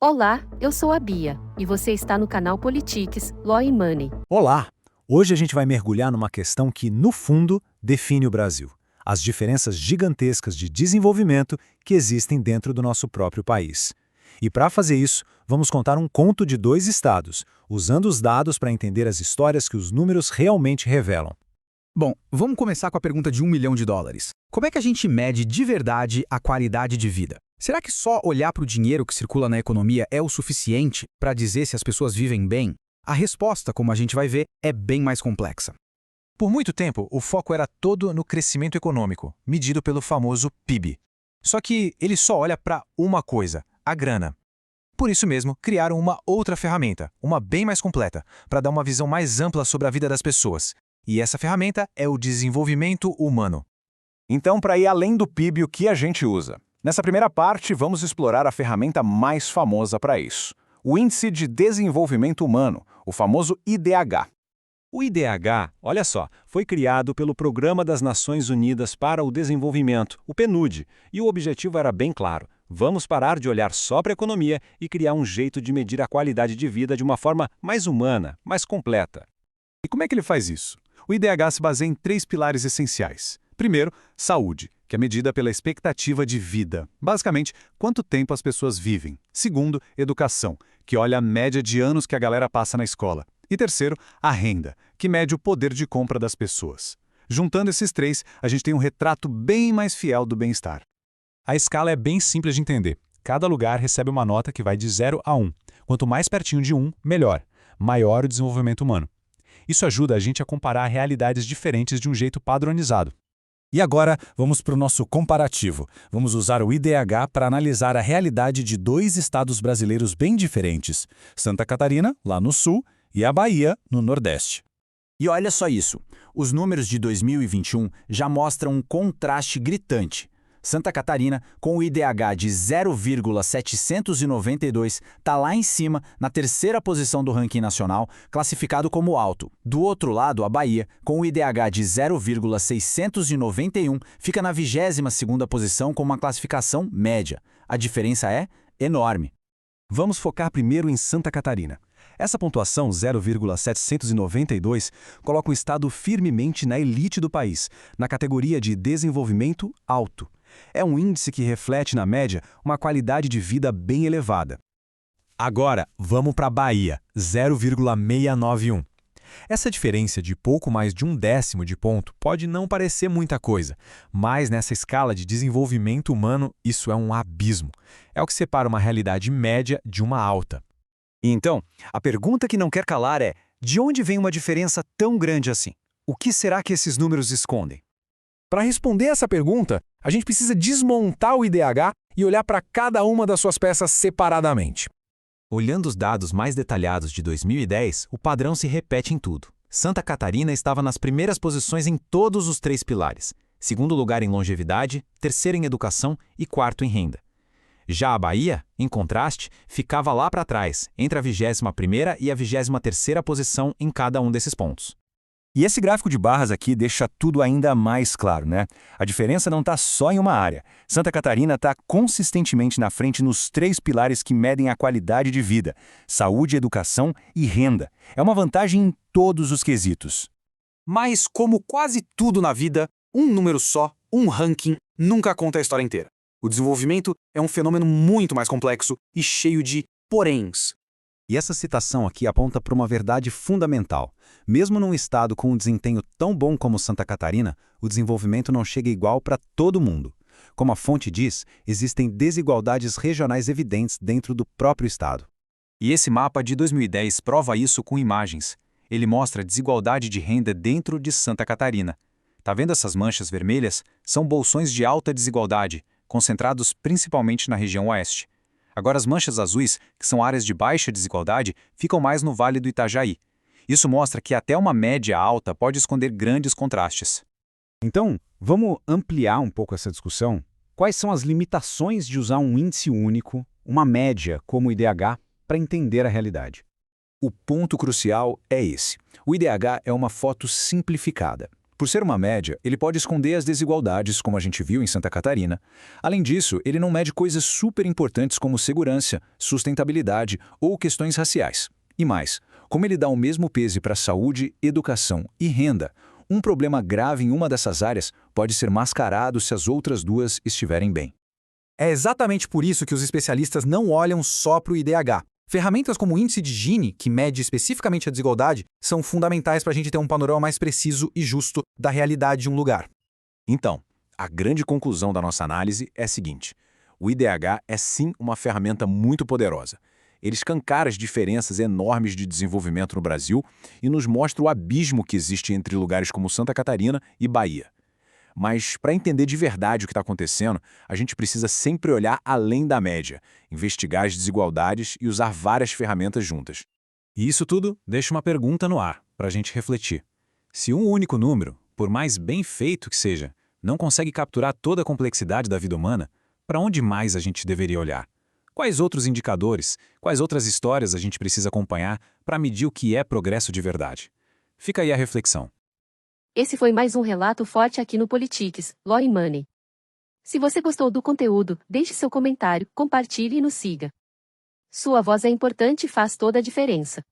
Olá, eu sou a Bia, e você está no canal Politics, Law and Money. Olá! Hoje a gente vai mergulhar numa questão que, no fundo, define o Brasil: as diferenças gigantescas de desenvolvimento que existem dentro do nosso próprio país. E para fazer isso, vamos contar um conto de dois estados, usando os dados para entender as histórias que os números realmente revelam. Bom, vamos começar com a pergunta de US$ 1 milhão. Como é que a gente mede de verdade a qualidade de vida? Será que só olhar para o dinheiro que circula na economia é o suficiente para dizer se as pessoas vivem bem? A resposta, como a gente vai ver, é bem mais complexa. Por muito tempo, o foco era todo no crescimento econômico, medido pelo famoso PIB. Só que ele só olha para uma coisa: a grana. Por isso mesmo, criaram uma outra ferramenta, uma bem mais completa, para dar uma visão mais ampla sobre a vida das pessoas. E essa ferramenta é o desenvolvimento humano. Então, para ir além do PIB, o que a gente usa? Nessa primeira parte, vamos explorar a ferramenta mais famosa para isso: o Índice de Desenvolvimento Humano, o famoso IDH. O IDH, olha só, foi criado pelo Programa das Nações Unidas para o Desenvolvimento, o PNUD, e o objetivo era bem claro: vamos parar de olhar só para a economia e criar um jeito de medir a qualidade de vida de uma forma mais humana, mais completa. E como é que ele faz isso? O IDH se baseia em 3 pilares essenciais. Primeiro, saúde, que é medida pela expectativa de vida, basicamente, quanto tempo as pessoas vivem. Segundo, educação, que olha a média de anos que a galera passa na escola. E terceiro, a renda, que mede o poder de compra das pessoas. Juntando esses três, a gente tem um retrato bem mais fiel do bem-estar. A escala é bem simples de entender. Cada lugar recebe uma nota que vai de 0 a 1. Quanto mais pertinho de 1, melhor. Maior o desenvolvimento humano. Isso ajuda a gente a comparar realidades diferentes de um jeito padronizado. E agora, vamos para o nosso comparativo. Vamos usar o IDH para analisar a realidade de dois estados brasileiros bem diferentes: Santa Catarina, lá no sul, e a Bahia, no nordeste. E olha só isso, os números de 2021 já mostram um contraste gritante. Santa Catarina, com o IDH de 0,792, está lá em cima, na terceira posição do ranking nacional, classificado como alto. Do outro lado, a Bahia, com o IDH de 0,691, fica na 22ª posição com uma classificação média. A diferença é enorme. Vamos focar primeiro em Santa Catarina. Essa pontuação 0,792 coloca o estado firmemente na elite do país, na categoria de desenvolvimento alto. É um índice que reflete, na média, uma qualidade de vida bem elevada. Agora, vamos para a Bahia, 0,691. Essa diferença de pouco mais de 1/10 de ponto pode não parecer muita coisa, mas nessa escala de desenvolvimento humano, isso é um abismo. É o que separa uma realidade média de uma alta. Então, a pergunta que não quer calar é: de onde vem uma diferença tão grande assim? O que será que esses números escondem? Para responder essa pergunta, a gente precisa desmontar o IDH e olhar para cada uma das suas peças separadamente. Olhando os dados mais detalhados de 2010, o padrão se repete em tudo. Santa Catarina estava nas primeiras posições em todos os 3 pilares: segundo lugar em longevidade, terceiro em educação e quarto em renda. Já a Bahia, em contraste, ficava lá para trás, entre a 21ª e a 23ª posição em cada um desses pontos. E esse gráfico de barras aqui deixa tudo ainda mais claro, né? A diferença não está só em uma área. Santa Catarina está consistentemente na frente nos 3 pilares que medem a qualidade de vida: saúde, educação e renda. É uma vantagem em todos os quesitos. Mas, como quase tudo na vida, um número só, um ranking, nunca conta a história inteira. O desenvolvimento é um fenômeno muito mais complexo e cheio de poréns. E essa citação aqui aponta para uma verdade fundamental. Mesmo num estado com um desempenho tão bom como Santa Catarina, o desenvolvimento não chega igual para todo mundo. Como a fonte diz, existem desigualdades regionais evidentes dentro do próprio estado. E esse mapa de 2010 prova isso com imagens. Ele mostra a desigualdade de renda dentro de Santa Catarina. Tá vendo essas manchas vermelhas? São bolsões de alta desigualdade, concentrados principalmente na região oeste. Agora as manchas azuis, que são áreas de baixa desigualdade, ficam mais no Vale do Itajaí. Isso mostra que até uma média alta pode esconder grandes contrastes. Então, vamos ampliar um pouco essa discussão? Quais são as limitações de usar um índice único, uma média como o IDH, para entender a realidade? O ponto crucial é esse: o IDH é uma foto simplificada. Por ser uma média, ele pode esconder as desigualdades, como a gente viu em Santa Catarina. Além disso, ele não mede coisas super importantes como segurança, sustentabilidade ou questões raciais. E mais, como ele dá o mesmo peso para saúde, educação e renda, um problema grave em uma dessas áreas pode ser mascarado se as outras duas estiverem bem. É exatamente por isso que os especialistas não olham só para o IDH. Ferramentas como o índice de Gini, que mede especificamente a desigualdade, são fundamentais para a gente ter um panorama mais preciso e justo da realidade de um lugar. Então, a grande conclusão da nossa análise é a seguinte: o IDH é sim uma ferramenta muito poderosa. Ele escancara as diferenças enormes de desenvolvimento no Brasil e nos mostra o abismo que existe entre lugares como Santa Catarina e Bahia. Mas, para entender de verdade o que está acontecendo, a gente precisa sempre olhar além da média, investigar as desigualdades e usar várias ferramentas juntas. E isso tudo deixa uma pergunta no ar, para a gente refletir. Se um único número, por mais bem feito que seja, não consegue capturar toda a complexidade da vida humana, para onde mais a gente deveria olhar? Quais outros indicadores, quais outras histórias a gente precisa acompanhar para medir o que é progresso de verdade? Fica aí a reflexão. Esse foi mais um relato forte aqui no Politics, Law e Money. Se você gostou do conteúdo, deixe seu comentário, compartilhe e nos siga. Sua voz é importante e faz toda a diferença.